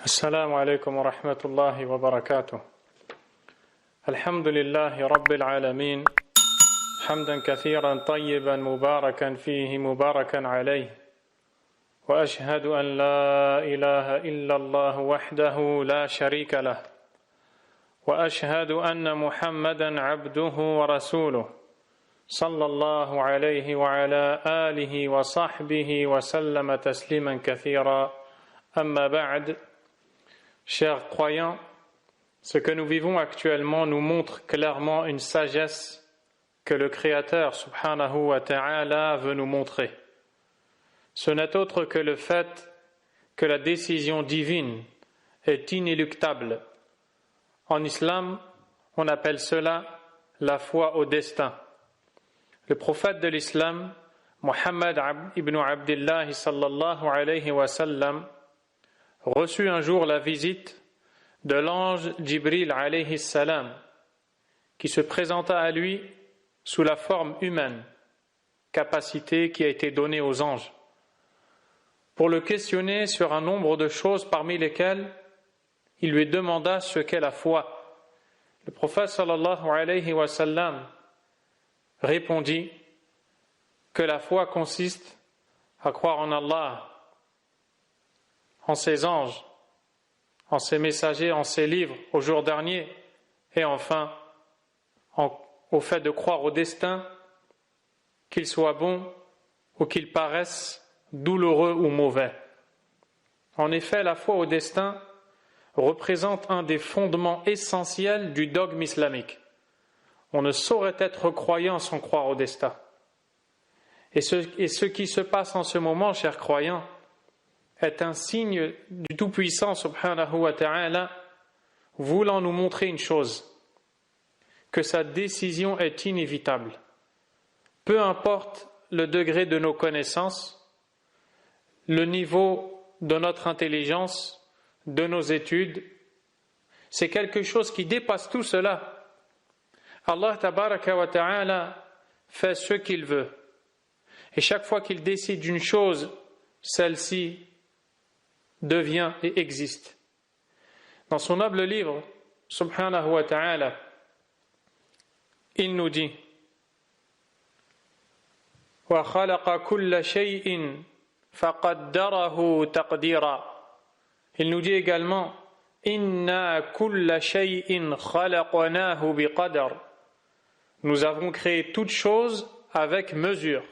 السلام عليكم ورحمة الله وبركاته. الحمد لله رب العالمين حمدا كثيرا طيبا مباركا فيه مباركا عليه، وأشهد أن لا إله إلا الله وحده لا شريك له، وأشهد أن محمدا عبده ورسوله صلى الله عليه وعلى آله وصحبه وسلم تسليما كثيرا. أما بعد. Chers croyants, ce que nous vivons actuellement nous montre clairement une sagesse que le Créateur subhanahu wa ta'ala veut nous montrer. Ce n'est autre que le fait que la décision divine est inéluctable. En islam, on appelle cela la foi au destin. Le prophète de l'islam, Muhammad ibn Abdullah sallallahu alayhi wa sallam, reçut un jour la visite de l'ange Jibril alayhi salam, qui se présenta à lui sous la forme humaine, capacité qui a été donnée aux anges, pour le questionner sur un nombre de choses parmi lesquelles il lui demanda ce qu'est la foi. Le prophète sallallahu alayhi wa sallam répondit que la foi consiste à croire en Allah, en ses anges, en ses messagers, en ses livres, au jour dernier, et enfin au fait de croire au destin, qu'il soit bon ou qu'il paraisse douloureux ou mauvais. En effet, la foi au destin représente un des fondements essentiels du dogme islamique. On ne saurait être croyant sans croire au destin. Et ce qui se passe en ce moment, chers croyants, est un signe du Tout-Puissant subhanahu wa ta'ala voulant nous montrer une chose, que sa décision est inévitable. Peu importe le degré de nos connaissances, le niveau de notre intelligence, de nos études, c'est quelque chose qui dépasse tout cela. Allah tabaraka wa ta'ala fait ce qu'il veut. Et chaque fois qu'il décide d'une chose, celle-ci devient et existe. Dans son noble livre, subhanahu wa ta'ala, il nous dit wa khalaqa kulla shay'in faqaddarahu taqdira. Il nous dit également inna kulla shay'in khalaqnahu biqadar. Nous avons créé toutes choses avec mesure.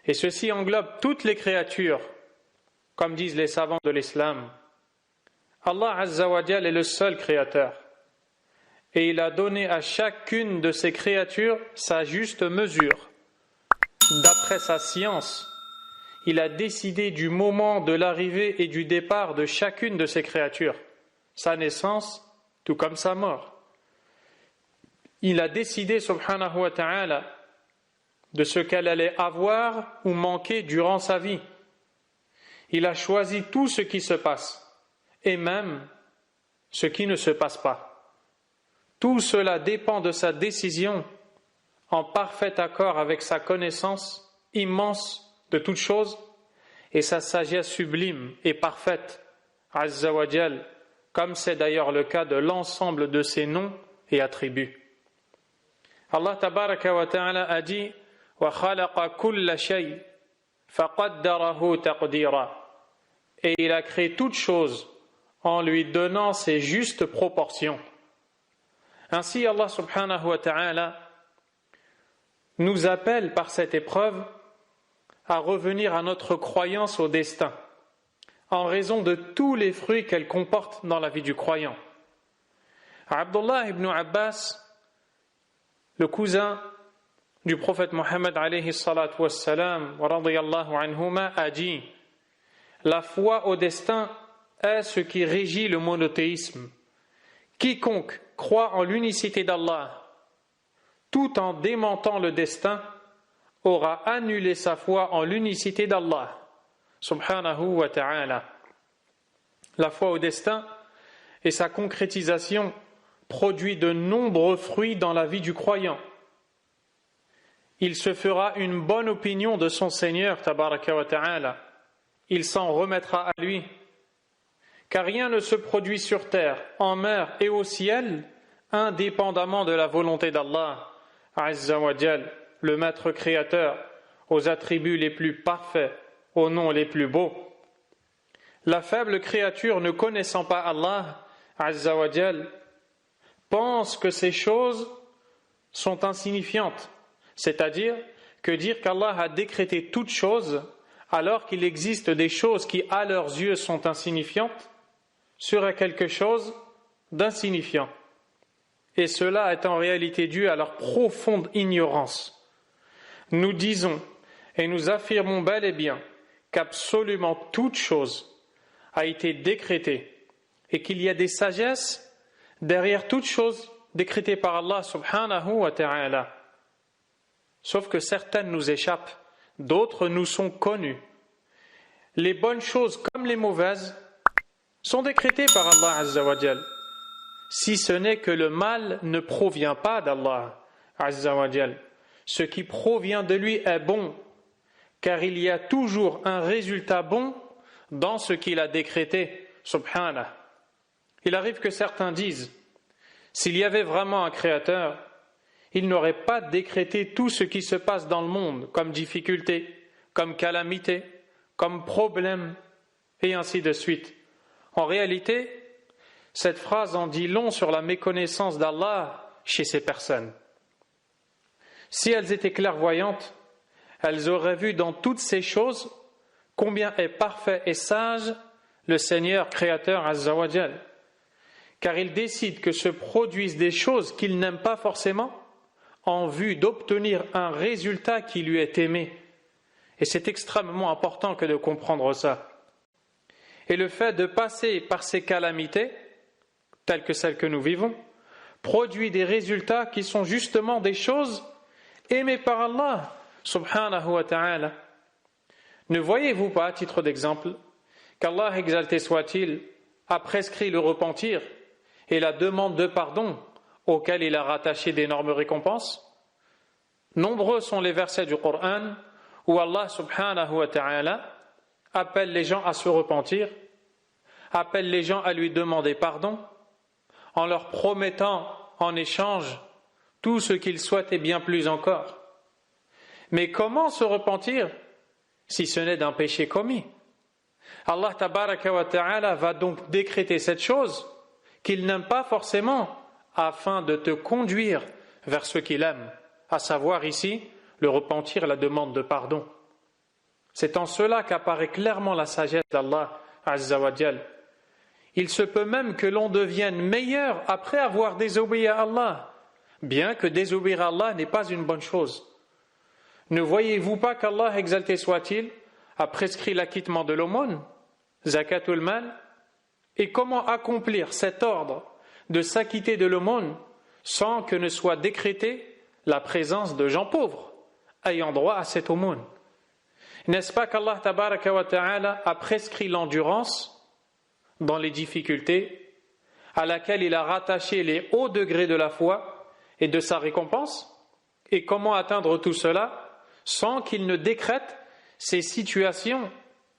Et ceci englobe toutes les créatures. Comme disent les savants de l'islam, Allah Azza wa Jal est le seul créateur. Et il a donné à chacune de ces créatures sa juste mesure. D'après sa science, il a décidé du moment de l'arrivée et du départ de chacune de ces créatures, sa naissance, tout comme sa mort. Il a décidé, subhanahu wa ta'ala, de ce qu'elle allait avoir ou manquer durant sa vie. Il a choisi tout ce qui se passe, et même ce qui ne se passe pas. Tout cela dépend de sa décision, en parfait accord avec sa connaissance immense de toutes choses, et sa sagesse sublime et parfaite, Azza wa Jal, comme c'est d'ailleurs le cas de l'ensemble de ses noms et attributs. Allah tabaraka wa ta'ala a dit « Wa khalaqa kulla shay » faqaddarahu taqdira. Et il a créé toute chose en lui donnant ses justes proportions. Ainsi, Allah subhanahu wa ta'ala nous appelle par cette épreuve à revenir à notre croyance au destin, en raison de tous les fruits qu'elle comporte dans la vie du croyant. Abdullah ibn Abbas, le cousin du prophète Mohammed alayhi salatu wassalam wa radiyallahu anhuma, a dit: la foi au destin est ce qui régit le monothéisme. Quiconque croit en l'unicité d'Allah tout en démentant le destin aura annulé sa foi en l'unicité d'Allah subhanahu wa ta'ala. La foi au destin et sa concrétisation produit de nombreux fruits dans la vie du croyant. Il se fera une bonne opinion de son Seigneur tabaraka wa ta'ala. Il s'en remettra à lui. car rien ne se produit sur terre, en mer et au ciel, indépendamment de la volonté d'Allah, Azza wa Jal, le maître créateur, aux attributs les plus parfaits, aux noms les plus beaux. La faible créature ne connaissant pas Allah, Azza wa Jal, pense que ces choses sont insignifiantes, c'est-à-dire que dire qu'Allah a décrété toutes choses alors qu'il existe des choses qui à leurs yeux sont insignifiantes serait quelque chose d'insignifiant. Et cela est en réalité dû à leur profonde ignorance. Nous disons et nous affirmons bel et bien qu'absolument toute chose a été décrétée et qu'il y a des sagesses derrière toute chose décrétée par Allah subhanahu wa ta'ala. Sauf que certaines nous échappent, d'autres nous sont connues. Les bonnes choses comme les mauvaises sont décrétées par Allah Azza wa Jal, si ce n'est que le mal ne provient pas d'Allah Azza wa Jal. Ce qui provient de lui est bon, car il y a toujours un résultat bon dans ce qu'il a décrété, subhanah. Il arrive que certains disent, s'il y avait vraiment un créateur, il n'aurait pas décrété tout ce qui se passe dans le monde, comme difficulté, comme calamité, comme problème, et ainsi de suite. En réalité, cette phrase en dit long sur la méconnaissance d'Allah chez ces personnes. Si elles étaient clairvoyantes, elles auraient vu dans toutes ces choses combien est parfait et sage le Seigneur créateur Azza wa Jal, car il décide que se produisent des choses qu'il n'aime pas forcément en vue d'obtenir un résultat qui lui est aimé. Et c'est extrêmement important que de comprendre ça. Et le fait de passer par ces calamités, telles que celles que nous vivons, produit des résultats qui sont justement des choses aimées par Allah, subhanahu wa ta'ala. Ne voyez-vous pas, à titre d'exemple, qu'Allah, exalté soit-il, a prescrit le repentir et la demande de pardon auquel il a rattaché d'énormes récompenses? Nombreux sont les versets du Coran où Allah subhanahu wa ta'ala appelle les gens à se repentir, appelle les gens à lui demander pardon, en leur promettant en échange tout ce qu'ils souhaitent et bien plus encore. Mais comment se repentir si ce n'est d'un péché commis? Allah tabaraka wa ta'ala va donc décréter cette chose qu'il n'aime pas forcément afin de te conduire vers ce qu'il aime, à savoir ici le repentir, la demande de pardon. C'est en cela qu'apparaît clairement la sagesse d'Allah Azza wa Jal. Il se peut même que l'on devienne meilleur après avoir désobéi à Allah, bien que désobéir à Allah n'est pas une bonne chose. Ne voyez-vous pas qu'Allah, exalté soit-il, a prescrit l'acquittement de l'aumône, zakatul mal, et comment accomplir cet ordre de s'acquitter de l'aumône sans que ne soit décrétée la présence de gens pauvres ayant droit à cette aumône? N'est-ce pas qu'Allah tabaraka wa ta'ala a prescrit l'endurance dans les difficultés à laquelle il a rattaché les hauts degrés de la foi et de sa récompense? Et comment atteindre tout cela sans qu'il ne décrète ces situations,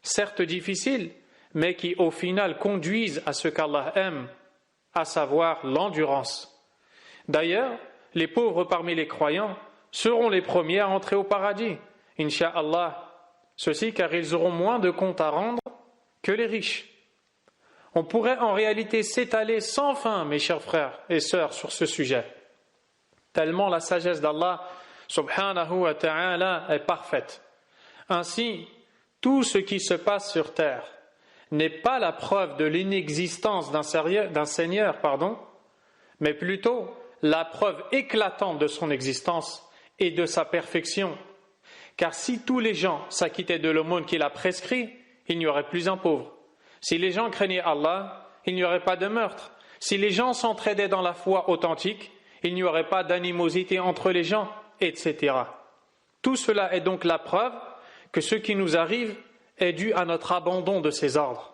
certes difficiles, mais qui au final conduisent à ce qu'Allah aime, à savoir l'endurance. D'ailleurs, les pauvres parmi les croyants seront les premiers à entrer au paradis, incha'Allah. Ceci car ils auront moins de comptes à rendre que les riches. On pourrait en réalité s'étaler sans fin, mes chers frères et sœurs, sur ce sujet, tellement la sagesse d'Allah subhanahu wa ta'ala est parfaite. Ainsi, tout ce qui se passe sur terre n'est pas la preuve de l'inexistence d'un Seigneur, mais plutôt la preuve éclatante de son existence et de sa perfection. Car si tous les gens s'acquittaient de l'aumône qu'il a prescrit, il n'y aurait plus un pauvre. Si les gens craignaient Allah, il n'y aurait pas de meurtre. Si les gens s'entraidaient dans la foi authentique, il n'y aurait pas d'animosité entre les gens, etc. Tout cela est donc la preuve que ce qui nous arrive est dû à notre abandon de ses ordres.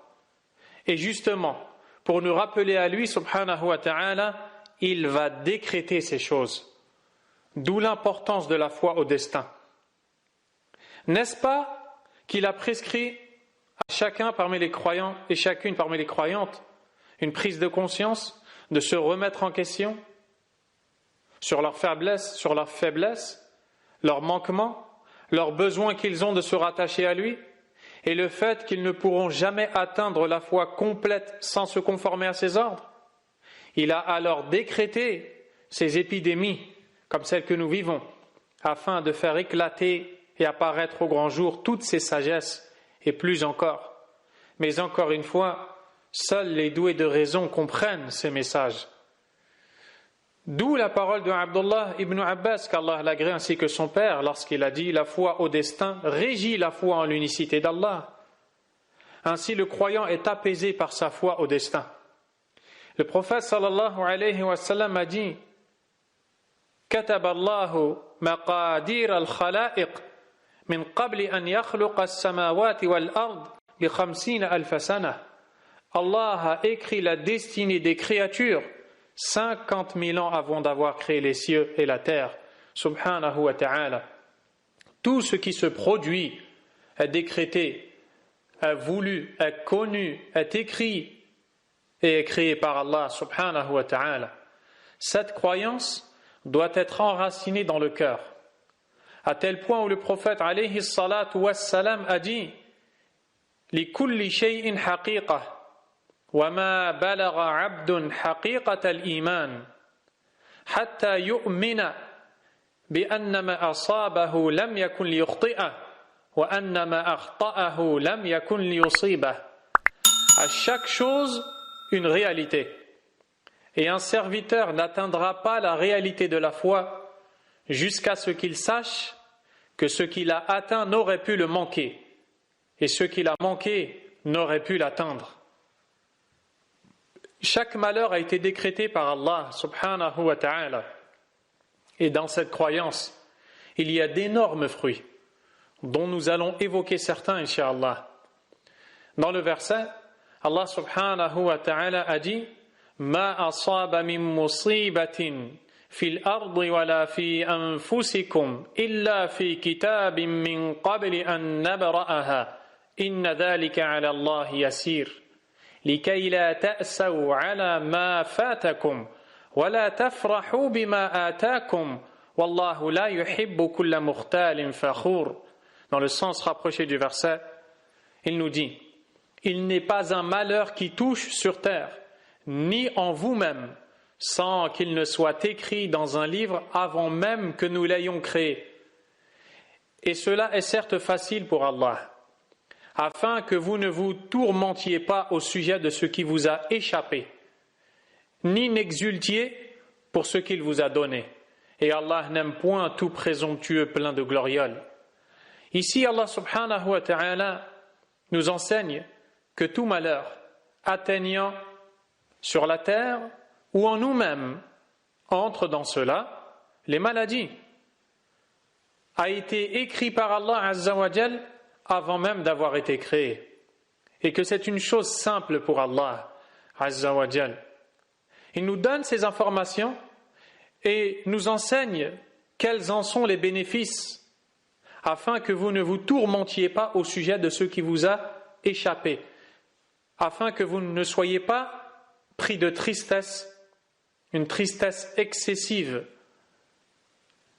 Et justement, pour nous rappeler à lui, subhanahu wa ta'ala, il va décréter ces choses. D'où l'importance de la foi au destin. N'est-ce pas qu'il a prescrit à chacun parmi les croyants et chacune parmi les croyantes une prise de conscience, de se remettre en question sur leurs faiblesses, leurs manquements, leurs besoins qu'ils ont de se rattacher à lui, et le fait qu'ils ne pourront jamais atteindre la foi complète sans se conformer à ses ordres. Il a alors décrété ces épidémies, comme celles que nous vivons, afin de faire éclater et apparaître au grand jour toutes ces sagesses, et plus encore. Mais encore une fois, seuls les doués de raison comprennent ces messages. D'où la parole de Abdullah ibn Abbas, qu'Allah l'agrée, ainsi que son père, lorsqu'il a dit « La foi au destin régit la foi en l'unicité d'Allah ». Ainsi, le croyant est apaisé par sa foi au destin. Le prophète sallallahu alayhi wa sallam a dit « كتب الله مقادير الخلائق من قبل أن يخلق السماوات والأرض ب50 ألف سنة » Allah a écrit la destinée des créatures 50 000 ans avant d'avoir créé les cieux et la terre, subhanahu wa ta'ala. Tout ce qui se produit est décrété, est voulu, est connu, est écrit et est créé par Allah, subhanahu wa ta'ala. Cette croyance doit être enracinée dans le cœur, à tel point où le prophète alayhi salatu wassalam a dit « Li kulli shay'in haqiqah » وما بلغ عبد حقيقة الإيمان حتى يؤمن بأن ما أصابه لم يكن ليخطئه وأن ما أخطأه لم يكن ليصيبه. À chaque chose, une réalité. Et un serviteur n'atteindra pas la réalité de la foi jusqu'à ce qu'il sache que ce qu'il a atteint n'aurait pu le manquer et ce qu'il a manqué n'aurait pu l'atteindre. Chaque malheur a été décrété par Allah subhanahu wa ta'ala. Et dans cette croyance, il y a d'énormes fruits, dont nous allons évoquer certains, incha'Allah. Dans le verset, Allah subhanahu wa ta'ala a dit « Ma asaba min musibatin fil ardi wa la fi anfusikum illa fi kitabin min qabli an nabra'aha inna dhalika ala Allah yasir » لكي لا تأسوا على ما فاتكم ولا تفرحوا بما آتاكم والله لا يحب كل مختال فخور. Dans le sens rapproché du verset, il nous dit « Il n'est pas un malheur qui touche sur terre, ni en vous-même, sans qu'il ne soit écrit dans un livre avant même que nous l'ayons créé. Et cela est certes facile pour Allah. » afin que vous ne vous tourmentiez pas au sujet de ce qui vous a échappé, ni n'exultiez pour ce qu'il vous a donné. Et Allah n'aime point tout présomptueux plein de glorioles. Ici, Allah subhanahu wa ta'ala nous enseigne que tout malheur atteignant sur la terre ou en nous-mêmes entre dans cela, les maladies, a été écrit par Allah azza wa jal avant même d'avoir été créé, et que c'est une chose simple pour Allah azza wa jal. Il nous donne ces informations et nous enseigne quels en sont les bénéfices, afin que vous ne vous tourmentiez pas au sujet de ce qui vous a échappé, afin que vous ne soyez pas pris de tristesse, une tristesse excessive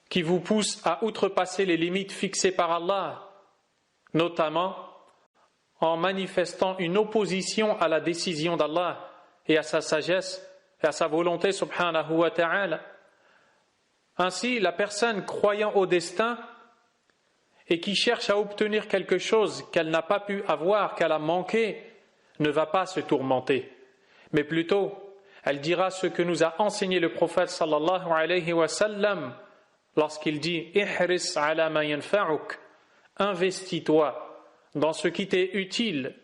qui vous pousse à outrepasser les limites fixées par Allah, notamment en manifestant une opposition à la décision d'Allah et à sa sagesse et à sa volonté subhanahu wa ta'ala. Ainsi, la personne croyant au destin et qui cherche à obtenir quelque chose qu'elle n'a pas pu avoir, qu'elle a manqué, ne va pas se tourmenter, mais plutôt elle dira ce que nous a enseigné le prophète sallallahu alayhi wa sallam lorsqu'il dit « Ihris ala ma yanfa'uk » investis-toi dans ce qui t'est utile,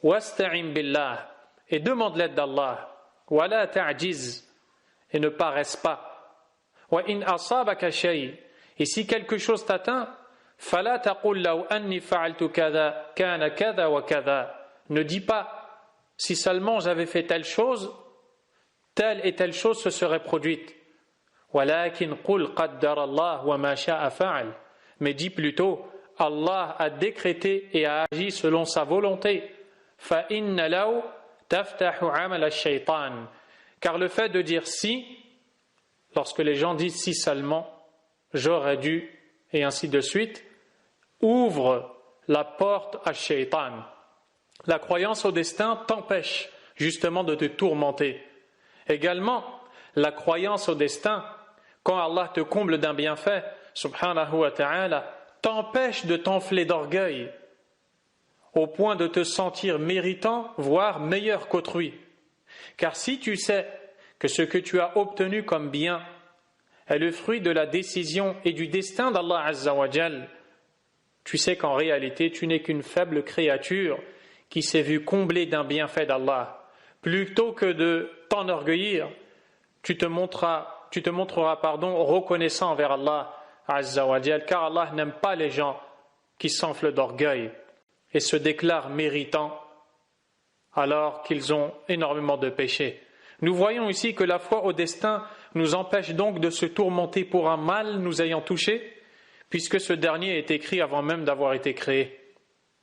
wasta'in billah, et demande l'aide d'Allah, wa la ta'jiz, et ne paresse pas, wa in asabaka shay, et si quelque chose t'atteint, fala taqul law anni fa'altu kadha kana kadha wa kadha, ne dis pas si seulement j'avais fait telle et telle chose se serait produite, walakin qul qaddara Allah wa ma sha'a fa'al, mais dis plutôt Allah a décrété et a agi selon sa volonté. فَإِنَّ لَوْ تَفْتَحُ عَمَلَ الشَّيْطَانِ. Car le fait de dire si, lorsque les gens disent si seulement, j'aurais dû, et ainsi de suite, ouvre la porte à Shaitan. La croyance au destin t'empêche justement de te tourmenter. Également, la croyance au destin, quand Allah te comble d'un bienfait, subhanahu wa ta'ala, t'empêche de t'enfler d'orgueil, au point de te sentir méritant, voire meilleur qu'autrui. Car si tu sais que ce que tu as obtenu comme bien est le fruit de la décision et du destin d'Allah Azza wa Jal, tu sais qu'en réalité tu n'es qu'une faible créature qui s'est vue comblée d'un bienfait d'Allah. Plutôt que de t'enorgueillir, tu te montreras reconnaissant envers Allah Azza wa Jal, car Allah n'aime pas les gens qui s'enflent d'orgueil et se déclarent méritants alors qu'ils ont énormément de péchés. Nous voyons ici que la foi au destin nous empêche donc de se tourmenter pour un mal nous ayant touchés, puisque ce dernier est écrit avant même d'avoir été créé.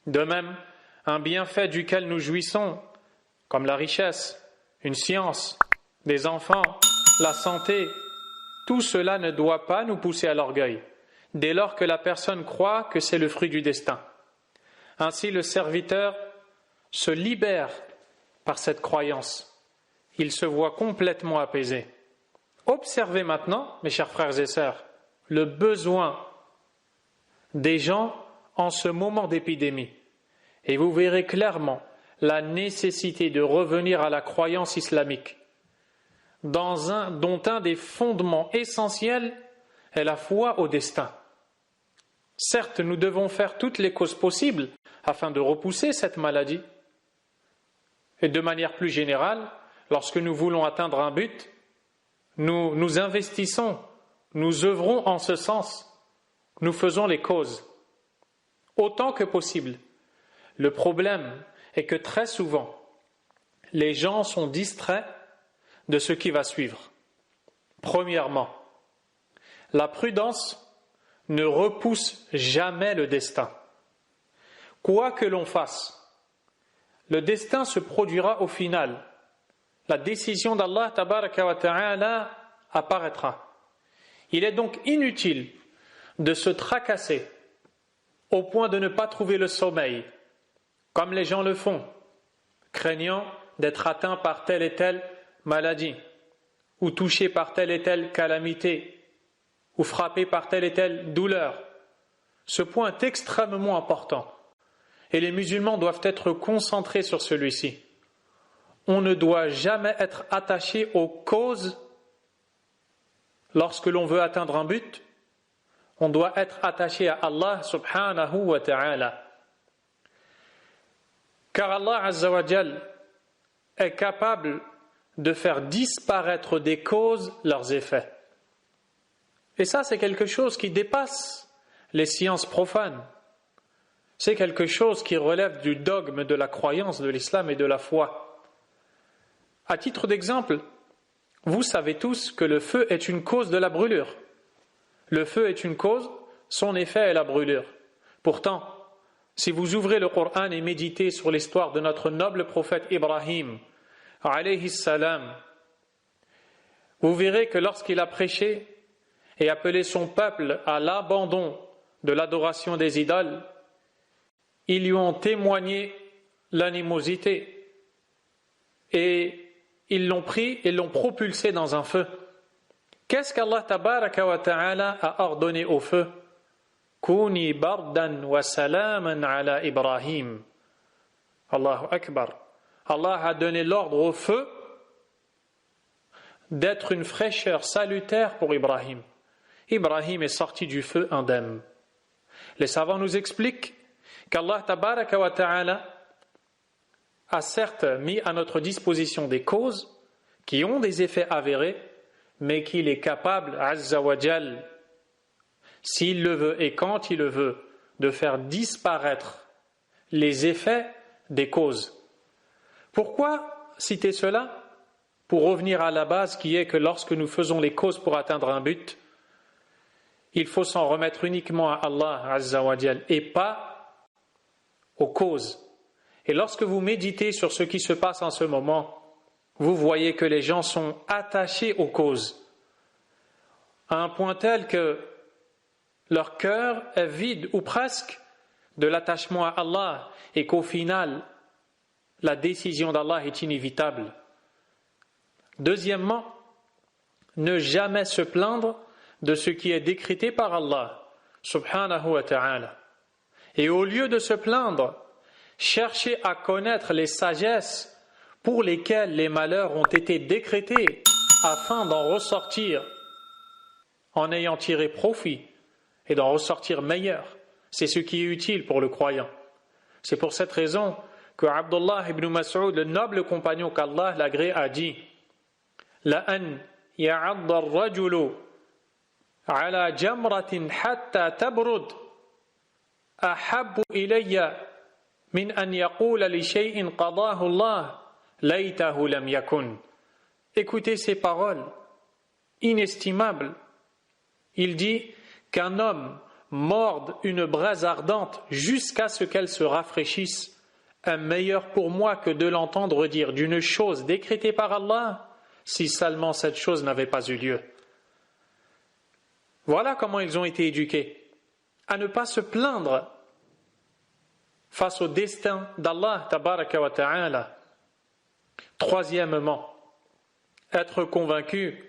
De même, un bienfait duquel nous jouissons, comme la richesse, une science, des enfants, la santé, tout cela ne doit pas nous pousser à l'orgueil, dès lors que la personne croit que c'est le fruit du destin. Ainsi, le serviteur se libère par cette croyance. Il se voit complètement apaisé. Observez maintenant, mes chers frères et sœurs, le besoin des gens en ce moment d'épidémie. Et vous verrez clairement la nécessité de revenir à la croyance islamique, dont un des fondements essentiels est la foi au destin. Certes, nous devons faire toutes les causes possibles afin de repousser cette maladie. Et de manière plus générale, lorsque nous voulons atteindre un but, nous investissons, nous œuvrons en ce sens, nous faisons les causes, autant que possible. Le problème est que très souvent, les gens sont distraits de ce qui va suivre. Premièrement, la prudence ne repousse jamais le destin. Quoi que l'on fasse, le destin se produira au final. La décision d'Allah tabaraka wa ta'ala apparaîtra. Il est donc inutile de se tracasser au point de ne pas trouver le sommeil, comme les gens le font, craignant d'être atteints par telle et telle maladie, ou touchés par telle et telle calamité, ou frappés par telle et telle douleur. Ce point est extrêmement important, et les musulmans doivent être concentrés sur celui-ci. On ne doit jamais être attaché aux causes lorsque l'on veut atteindre un but. On doit être attaché à Allah subhanahu wa ta'ala. Car Allah Azza wa Jal est capable de faire disparaître des causes leurs effets. Et ça, c'est quelque chose qui dépasse les sciences profanes. C'est quelque chose qui relève du dogme de la croyance de l'islam et de la foi. À titre d'exemple, vous savez tous que le feu est une cause de la brûlure. Le feu est une cause, son effet est la brûlure. Pourtant, si vous ouvrez le Coran et méditez sur l'histoire de notre noble prophète Ibrahim, alayhi salam, vous verrez que lorsqu'il a prêché et appelé son peuple à l'abandon de l'adoration des idoles, ils lui ont témoigné l'animosité et ils l'ont pris et l'ont propulsé dans un feu. Qu'est-ce qu'Allah tabaraka wa ta'ala a ordonné au feu? Kuni bardan wa salaman ala Ibrahim. Allahu Akbar. Allah a donné l'ordre au feu d'être une fraîcheur salutaire pour Ibrahim. Ibrahim est sorti du feu indemne. Les savants nous expliquent qu'Allah tabaraka wa ta'ala a certes mis à notre disposition des causes qui ont des effets avérés, mais qu'il est capable, Azza wa Jal, s'il le veut et quand il le veut, de faire disparaître les effets des causes. Pourquoi citer cela? Pour revenir à la base qui est que lorsque nous faisons les causes pour atteindre un but, il faut s'en remettre uniquement à Allah Azza wa Jal et pas aux causes. Et lorsque vous méditez sur ce qui se passe en ce moment, vous voyez que les gens sont attachés aux causes, à un point tel que leur cœur est vide ou presque de l'attachement à Allah et qu'au final, la décision d'Allah est inévitable. Deuxièmement, ne jamais se plaindre de ce qui est décrété par Allah, subhanahu wa ta'ala. Et au lieu de se plaindre, cherchez à connaître les sagesses pour lesquelles les malheurs ont été décrétés afin d'en ressortir en ayant tiré profit et d'en ressortir meilleur. C'est ce qui est utile pour le croyant. C'est pour cette raison que Abdullah ibn Mas'ud, le noble compagnon qu'Allah l'agrée, a dit La an ya'adda ar-rajulu ala jamratin hatta tabrud ahabbu ilayya min an yaqula li shay'in qadahu Allah laytahu lam yakun. Écoutez ces paroles inestimables. Il dit qu'un homme morde une braise ardente jusqu'à ce qu'elle se rafraîchisse est meilleur pour moi que de l'entendre dire d'une chose décrétée par Allah si seulement cette chose n'avait pas eu lieu. Voilà comment ils ont été éduqués, à ne pas se plaindre face au destin d'Allah tabaraka wa ta'ala. Troisièmement, être convaincu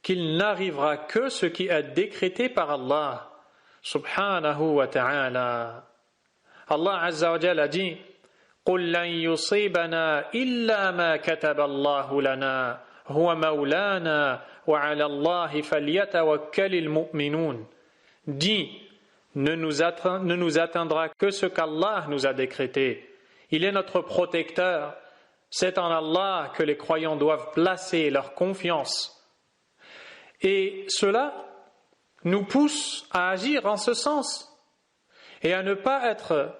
qu'il n'arrivera que ce qui est décrété par Allah subhanahu wa ta'ala. Allah azza wa jalla a dit قُلْ لَنْ يُصِيبَنَا إِلَّا مَا كَتَبَ اللَّهُ لَنَا هُوَ مَوْلَانَا وَعَلَى اللَّهِ فَلْيَتَوَكَّلِ الْمُؤْمِنُونَ. Dis, ne nous atteindra que ce qu'Allah nous a décrété. Il est notre protecteur. C'est en Allah que les croyants doivent placer leur confiance. Et cela nous pousse à agir en ce sens et à ne pas être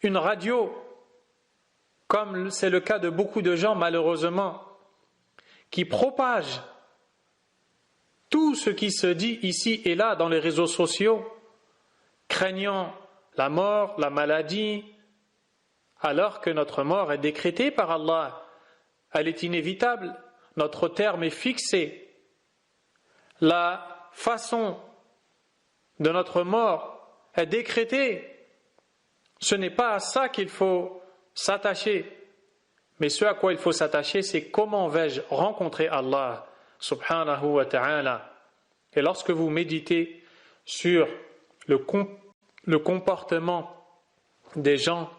une radio, comme c'est le cas de beaucoup de gens malheureusement, qui propagent tout ce qui se dit ici et là dans les réseaux sociaux, craignant la mort, la maladie, alors que notre mort est décrétée par Allah. Elle est inévitable, notre terme est fixé. La façon de notre mort est décrétée. Ce n'est pas à ça qu'il faut s'attacher, mais ce à quoi il faut s'attacher, c'est comment vais-je rencontrer Allah subhanahu wa ta'ala. Et lorsque vous méditez sur le comportement des gens,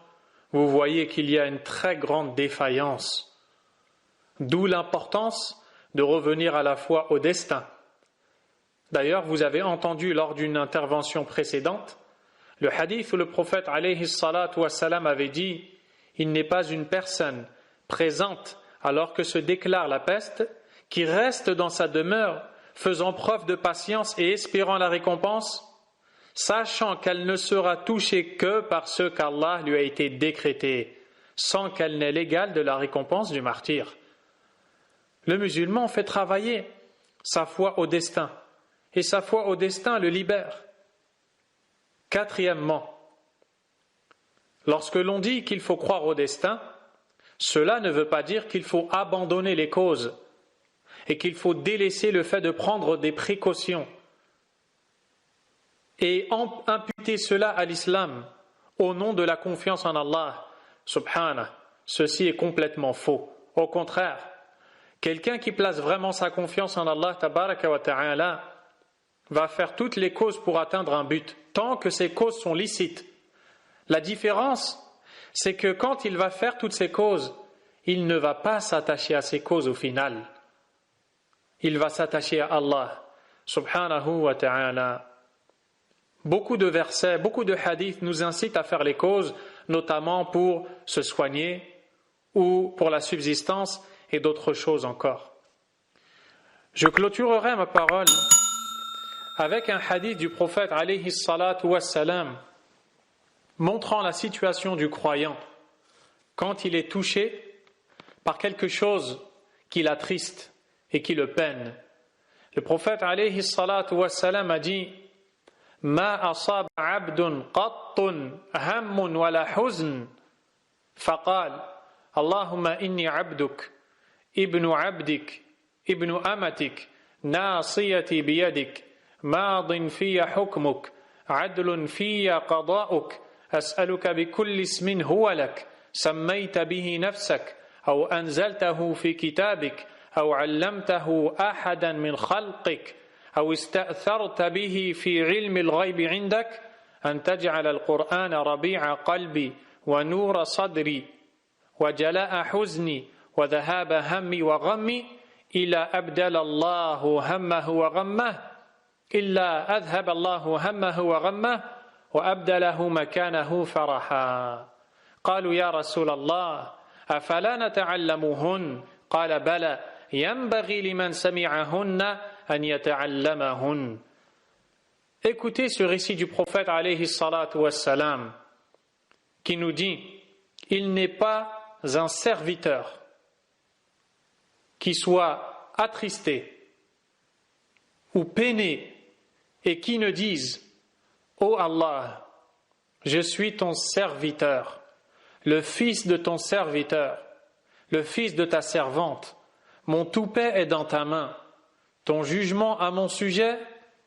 vous voyez qu'il y a une très grande défaillance. D'où l'importance de revenir à la fois au destin. D'ailleurs, vous avez entendu lors d'une intervention précédente le hadith où le prophète alayhi salatu wassalam avait dit « Il n'est pas une personne présente alors que se déclare la peste qui reste dans sa demeure faisant preuve de patience et espérant la récompense, sachant qu'elle ne sera touchée que par ce qu'Allah lui a été décrété, sans qu'elle n'ait l'égal de la récompense du martyr. » Le musulman fait travailler sa foi au destin, et sa foi au destin le libère. Quatrièmement, lorsque l'on dit qu'il faut croire au destin, cela ne veut pas dire qu'il faut abandonner les causes et qu'il faut délaisser le fait de prendre des précautions et imputer cela à l'islam au nom de la confiance en Allah subhanahu. Ceci est complètement faux. Au contraire, quelqu'un qui place vraiment sa confiance en Allah tabaraka wa ta'ala va faire toutes les causes pour atteindre un but, tant que ces causes sont licites. La différence, c'est que quand il va faire toutes ces causes, il ne va pas s'attacher à ces causes au final. Il va s'attacher à Allah, subhanahu wa ta'ala. Beaucoup de versets, beaucoup de hadiths nous incitent à faire les causes, notamment pour se soigner ou pour la subsistance et d'autres choses encore. Je clôturerai ma parole avec un hadith du prophète alayhi salatu wassalam montrant la situation du croyant quand il est touché par quelque chose qui l'attriste et qui le peine. Le prophète alayhi salatu wassalam a dit Ma asab abdun qattun hammun wala huzn faqal Allahumma inni abduk ibnu abdik ibnu amatik nasiyati biyadik madin fiya hukmuk adlun fiya qada'uk as'aluka bikulli ismin huwa lak sammayta bihi nafsak أو أنزلته في كتابك أو علمته أحدا من خلقك أو استأثرت به في علم الغيب عندك أن تجعل القرآن ربيع قلبي ونور صدري وجلاء حزني وذهاب همي وغمي إلا أبدل الله همه وغمه إلا أذهب الله همه وغمه وأبدله مكانه فرحا قالوا يا رسول الله أفلا نتعلمهن قال بلى ينبغي لمن سمعهن أن يتعلمهن. Écoutez ce récit du prophète alayhi salatu wassalam qui nous dit il n'est pas un serviteur qui soit attristé ou peiné et qui ne dise ô Allah, je suis ton serviteur, le fils de ton serviteur, le fils de ta servante, mon toupet est dans ta main, ton jugement à mon sujet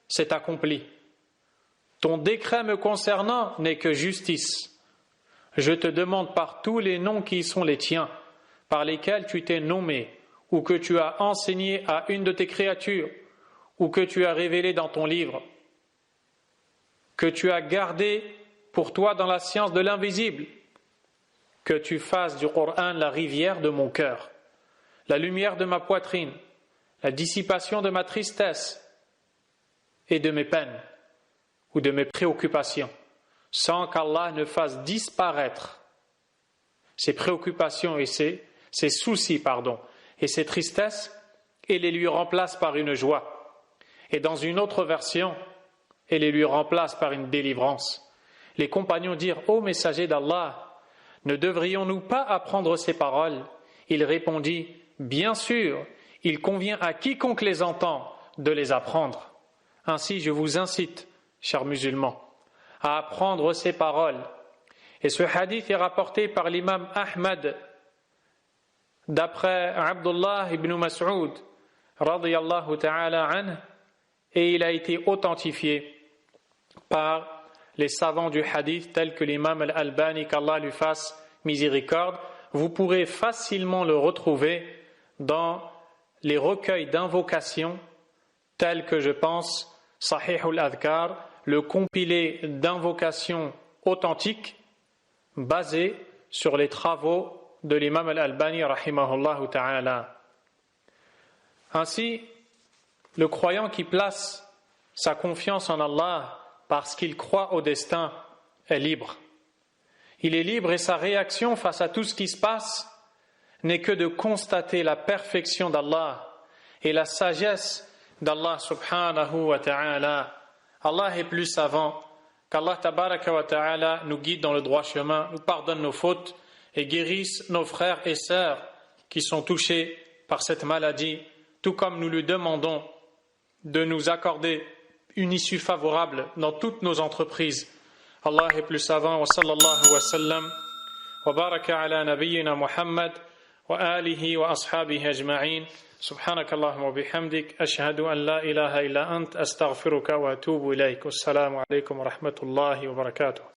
s'est accompli, ton décret me concernant n'est que justice. Je te demande par tous les noms qui sont les tiens, par lesquels tu t'es nommé, ou que tu as enseigné à une de tes créatures, ou que tu as révélé dans ton livre, que tu as gardé pour toi dans la science de l'invisible, que tu fasses du Coran la rivière de mon cœur, la lumière de ma poitrine, la dissipation de ma tristesse et de mes peines ou de mes préoccupations, sans qu'Allah ne fasse disparaître ses préoccupations et ses soucis, et ses tristesses, et les lui remplace par une joie. Et dans une autre version, et les lui remplace par une délivrance. Les compagnons dirent « Ô messager d'Allah, ne devrions-nous pas apprendre ces paroles ?» Il répondit « Bien sûr, il convient à quiconque les entend de les apprendre. Ainsi, je vous incite, chers musulmans, à apprendre ces paroles. » Et ce hadith est rapporté par l'imam Ahmad d'après Abdullah ibn Mas'ud radiyallahu ta'ala anhu, et il a été authentifié par les savants du hadith tels que l'imam al-Albani, qu'Allah lui fasse miséricorde. Vous pourrez facilement le retrouver dans les recueils d'invocations tels que, je pense, Sahih al-Adhkar, le compilé d'invocations authentiques basé sur les travaux de l'imam al-Albani rahimahullah ta'ala. Ainsi, le croyant qui place sa confiance en Allah parce qu'il croit au destin est libre. Il est libre et sa réaction face à tout ce qui se passe n'est que de constater la perfection d'Allah et la sagesse d'Allah subhanahu wa ta'ala. Allah est plus savant, qu'Allah tabaraka wa ta'ala nous guide dans le droit chemin, nous pardonne nos fautes et guérisse nos frères et sœurs qui sont touchés par cette maladie, tout comme nous lui demandons de nous accorder une issue favorable dans toutes nos entreprises. Allah est plus savant. Wa sallallahu wa sallam wa baraka ala nabiyyina Muhammad wa alihi wa ashabihi ajma'in. Subhanakallahumma wa bihamdik ashhadu an la ilaha illa ant astaghfiruka wa atubu ilayk. Wassalamu alaykum wa rahmatullahi wa barakatuh.